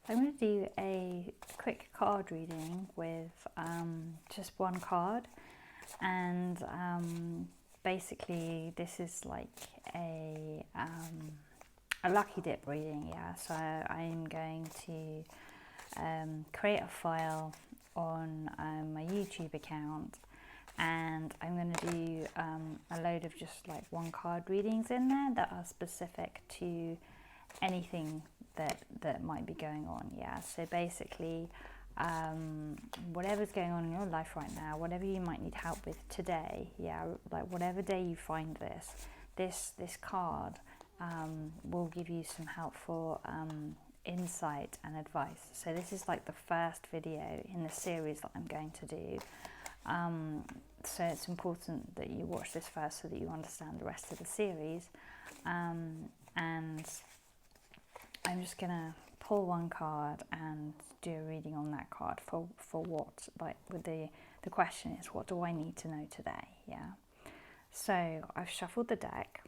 I'm going to do a quick card reading with just one card, and basically this is like a lucky dip reading, yeah. So I'm going to create a file on my YouTube account, and I'm going to do a load of just like one card readings in there that are specific to anything that might be going on, yeah. So basically whatever's going on in your life right now, whatever you might need help with today, yeah, like whatever day you find this card will give you some helpful insight and advice. So this is like the first video in the series that I'm going to do. So it's important that you watch this first so that you understand the rest of the series. And I'm just going to pull one card and do a reading on that card for what, like with the question is, what do I need to know today? Yeah. So I've shuffled the deck.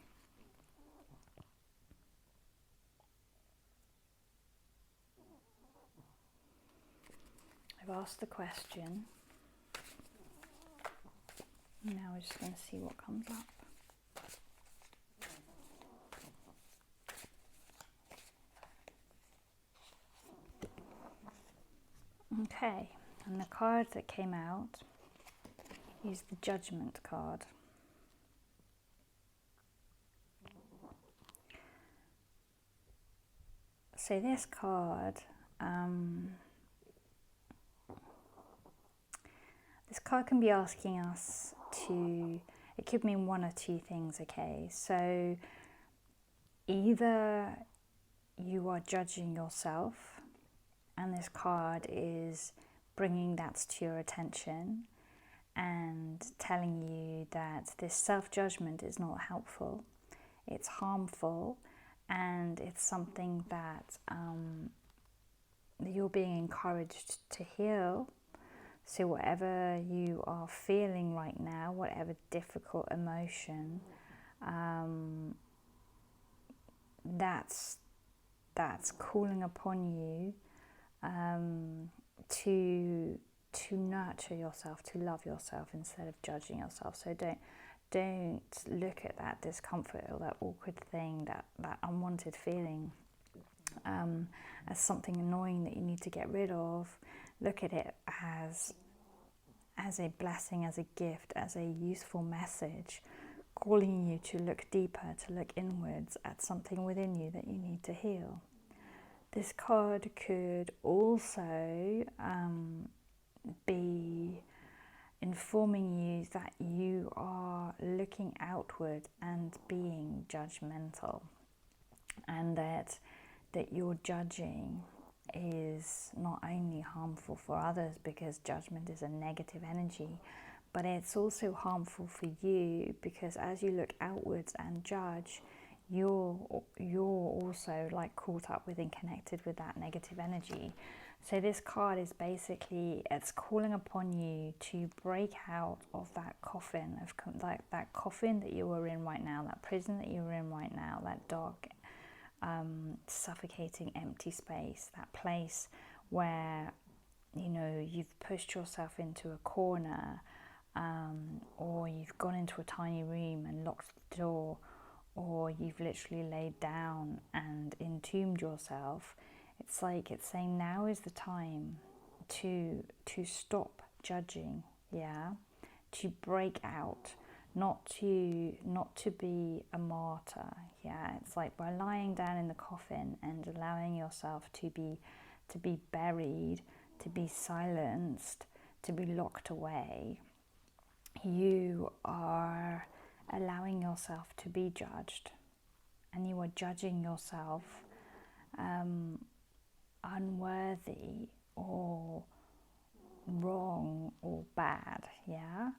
I've asked the question. Now we're just going to see what comes up. Okay, and the card that came out is the Judgment card. So this card, can be asking us to, it could mean one or two things, okay? So either you are judging yourself, and this card is bringing that to your attention and telling you that this self-judgment is not helpful, it's harmful, and it's something that you're being encouraged to heal. So whatever you are feeling right now, whatever difficult emotion, that's calling upon you to nurture yourself, to love yourself instead of judging yourself. So don't look at that discomfort or that awkward thing, that unwanted feeling as something annoying that you need to get rid of. Look at it as a blessing, as a gift, as a useful message, calling you to look deeper, to look inwards at something within you that you need to heal. This card could also be informing you that you are looking outward and being judgmental, and that your judging is not only harmful for others, because judgment is a negative energy, but it's also harmful for you, because as you look outwards and judge, you're also like caught up with and connected with that negative energy. So this card is basically, it's calling upon you to break out of that coffin, that coffin that you are in right now, that prison that you're in right now, that dark, suffocating empty space, that place where, you know, you've pushed yourself into a corner, or you've gone into a tiny room and locked the door, or you've literally laid down and entombed yourself. It's like it's saying now is the time to stop judging, yeah, to break out, not to be a martyr, yeah. It's like by lying down in the coffin and allowing yourself to be buried, to be silenced, to be locked away, you are allowing yourself to be judged, and you are judging yourself unworthy or wrong or bad, yeah.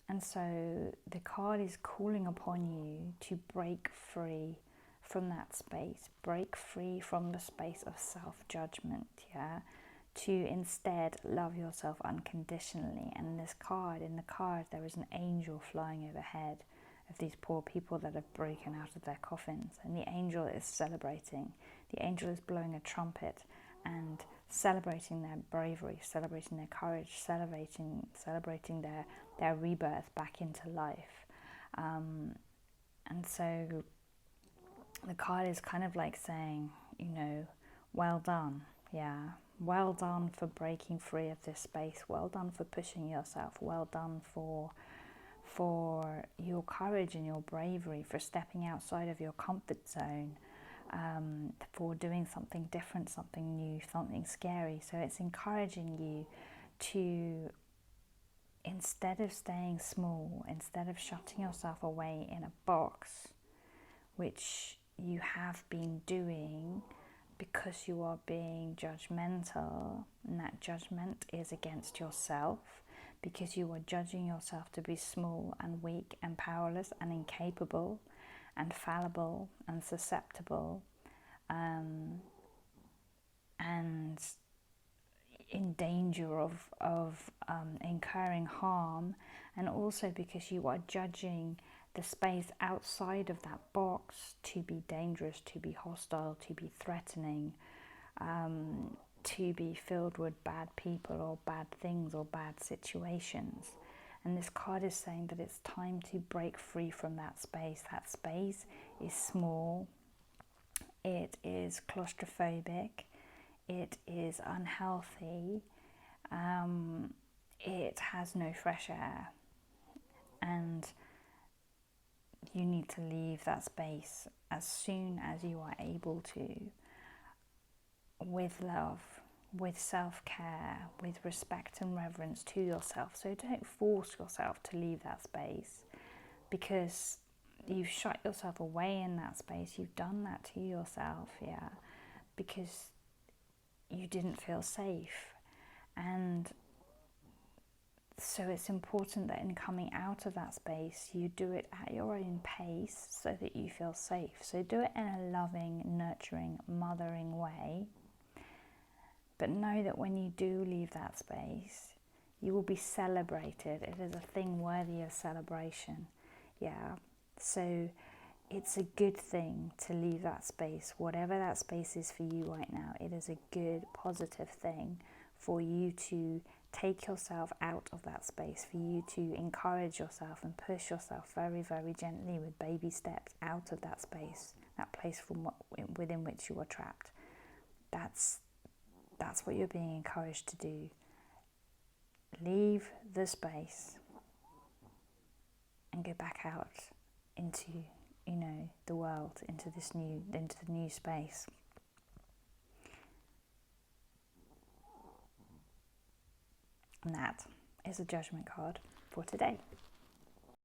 And so the card is calling upon you to break free from that space, break free from the space of self-judgment, yeah, to instead love yourself unconditionally. And in the card there is an angel flying overhead of these poor people that have broken out of their coffins, and the angel is celebrating. The angel is blowing a trumpet, and celebrating their bravery, celebrating their courage, celebrating their rebirth back into life. And so the card is kind of like saying, you know, well done, yeah. Well done for breaking free of this space. Well done for pushing yourself. Well done for your courage and your bravery, for stepping outside of your comfort zone, for doing something different, something new, something scary. So it's encouraging you to, instead of staying small, instead of shutting yourself away in a box, which you have been doing because you are being judgmental, and that judgment is against yourself, because you are judging yourself to be small and weak and powerless and incapable and fallible and susceptible, and in danger of incurring harm, and also because you are judging the space outside of that box to be dangerous, to be hostile, to be threatening, to be filled with bad people or bad things or bad situations. And this card is saying that it's time to break free from that space. That space is small, it is claustrophobic, it is unhealthy, it has no fresh air, and you need to leave that space as soon as you are able to, with love, with self-care, with respect and reverence to yourself. So don't force yourself to leave that space, because you've shut yourself away in that space. You've done that to yourself, yeah, because you didn't feel safe. And so it's important that in coming out of that space, you do it at your own pace so that you feel safe. So do it in a loving, nurturing, mothering way. But know that when you do leave that space, you will be celebrated. It is a thing worthy of celebration. Yeah. So it's a good thing to leave that space. Whatever that space is for you right now, it is a good, positive thing for you to take yourself out of that space, for you to encourage yourself and push yourself very, very gently with baby steps out of that space, that place within which you are trapped. That's what you're being encouraged to do. Leave the space and go back out into, the world, into the new space. And that is a judgment card for today.